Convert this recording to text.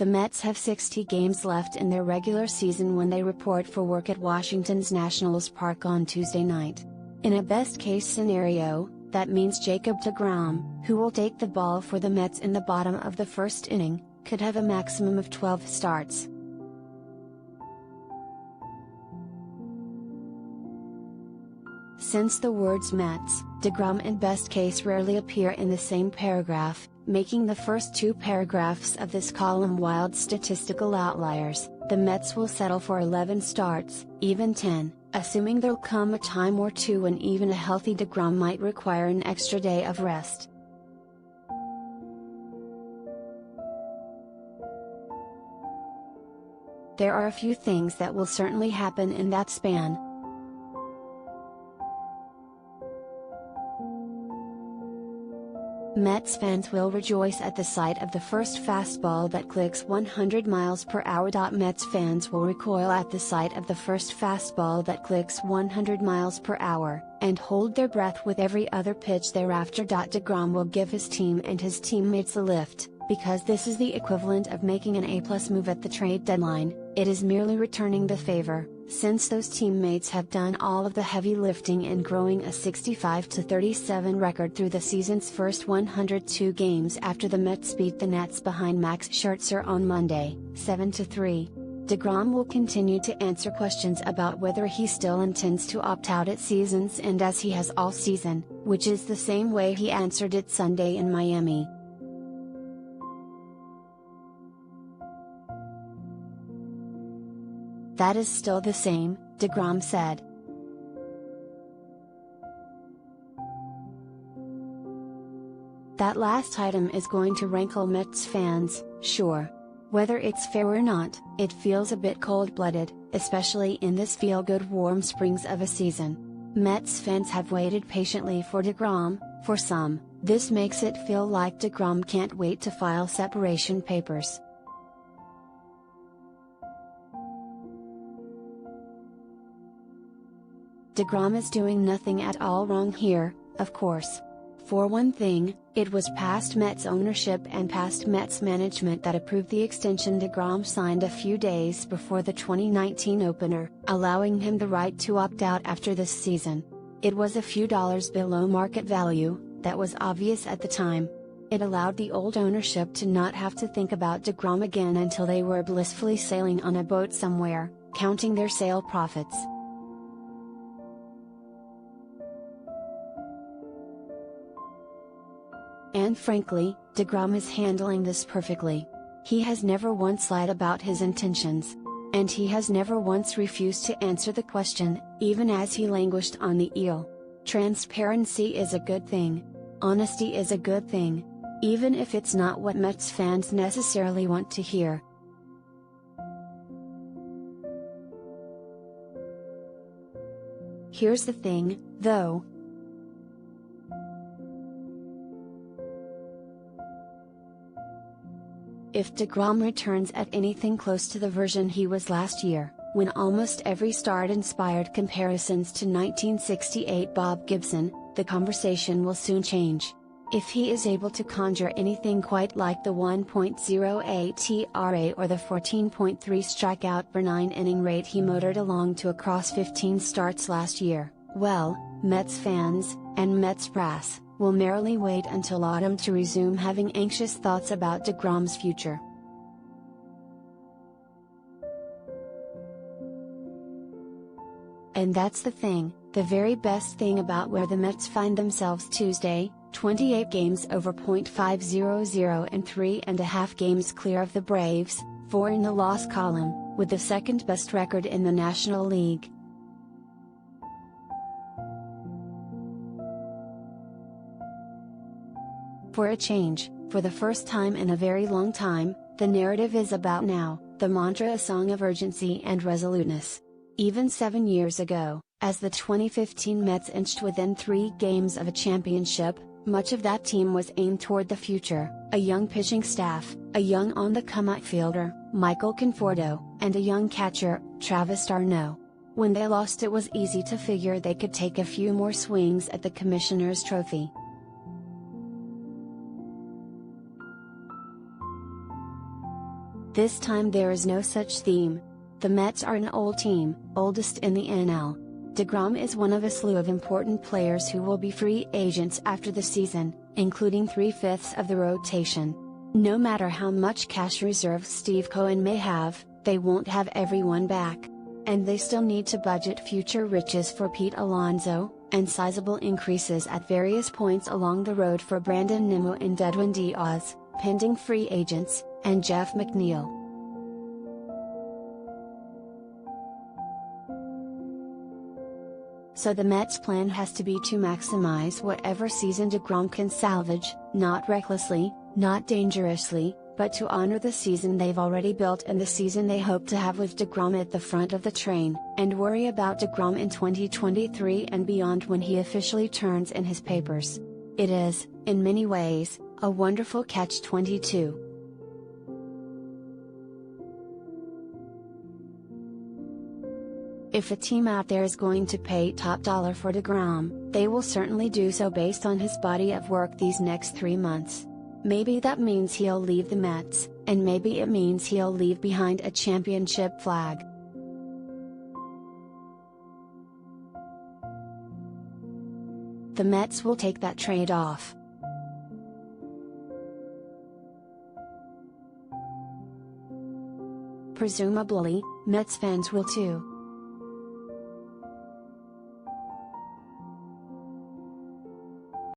The Mets have 60 games left in their regular season when they report for work at Washington's Nationals Park on Tuesday night. In a best-case scenario, that means Jacob deGrom, who will take the ball for the Mets in the bottom of the first inning, could have a maximum of 12 starts. Since the words Mets, deGrom and best case rarely appear in the same paragraph, making the first two paragraphs of this column wild statistical outliers, the Mets will settle for 11 starts, even 10, assuming there'll come a time or two when even a healthy deGrom might require an extra day of rest. There are a few things that will certainly happen in that span. Mets fans will rejoice at the sight of the first fastball that clicks 100 miles per hour. Mets fans will recoil at the sight of the first fastball that clicks 100 miles per hour, and hold their breath with every other pitch thereafter. deGrom will give his team and his teammates a lift, because this is the equivalent of making an A+ move at the trade deadline. It is merely returning the favor, since those teammates have done all of the heavy lifting in growing a 65-37 record through the season's first 102 games after the Mets beat the Nats behind Max Scherzer on Monday, 7-3. deGrom will continue to answer questions about whether he still intends to opt out at season's end as he has all season, which is the same way he answered it Sunday in Miami. That is still the same, deGrom said. That last item is going to rankle Mets fans, sure. Whether it's fair or not, it feels a bit cold-blooded, especially in this feel-good warm springs of a season. Mets fans have waited patiently for deGrom. For some, this makes it feel like deGrom can't wait to file separation papers. deGrom is doing nothing at all wrong here, of course. For one thing, it was past Mets ownership and past Mets management that approved the extension deGrom signed a few days before the 2019 opener, allowing him the right to opt out after this season. It was a few dollars below market value, that was obvious at the time. It allowed the old ownership to not have to think about deGrom again until they were blissfully sailing on a boat somewhere, counting their sale profits. And frankly, deGrom is handling this perfectly. He has never once lied about his intentions. And he has never once refused to answer the question, even as he languished on the eel. Transparency is a good thing. Honesty is a good thing. Even if it's not what Mets fans necessarily want to hear. Here's the thing, though. If deGrom returns at anything close to the version he was last year, when almost every start inspired comparisons to 1968 Bob Gibson, the conversation will soon change. If he is able to conjure anything quite like the 1.08 ERA or the 14.3 strikeout per 9-inning rate he motored along to across 15 starts last year, well, Mets fans, and Mets brass, will merely wait until autumn to resume having anxious thoughts about deGrom's future. And that's the thing, the very best thing about where the Mets find themselves Tuesday, 28 games over .500 and 3.5 games clear of the Braves, 4 in the loss column, with the second best record in the National League. For a change, for the first time in a very long time, the narrative is about now, the mantra a song of urgency and resoluteness. Even 7 years ago, as the 2015 Mets inched within 3 games of a championship, much of that team was aimed toward the future, a young pitching staff, a young on-the-come outfielder, Michael Conforto, and a young catcher, Travis d'Arnaud. When they lost, it was easy to figure they could take a few more swings at the Commissioner's Trophy. This time there is no such theme. The Mets are an old team, oldest in the NL. deGrom is one of a slew of important players who will be free agents after the season, including 3/5 of the rotation. No matter how much cash reserves Steve Cohen may have, they won't have everyone back. And they still need to budget future riches for Pete Alonso, and sizable increases at various points along the road for Brandon Nimmo and Edwin Diaz, pending free agents, and Jeff McNeil. So the Mets' plan has to be to maximize whatever season deGrom can salvage, not recklessly, not dangerously, but to honor the season they've already built and the season they hope to have with deGrom at the front of the train, and worry about deGrom in 2023 and beyond when he officially turns in his papers. It is, in many ways, a wonderful catch-22. If a team out there is going to pay top dollar for deGrom, they will certainly do so based on his body of work these next 3 months. Maybe that means he'll leave the Mets, and maybe it means he'll leave behind a championship flag. The Mets will take that trade-off. Presumably, Mets fans will too.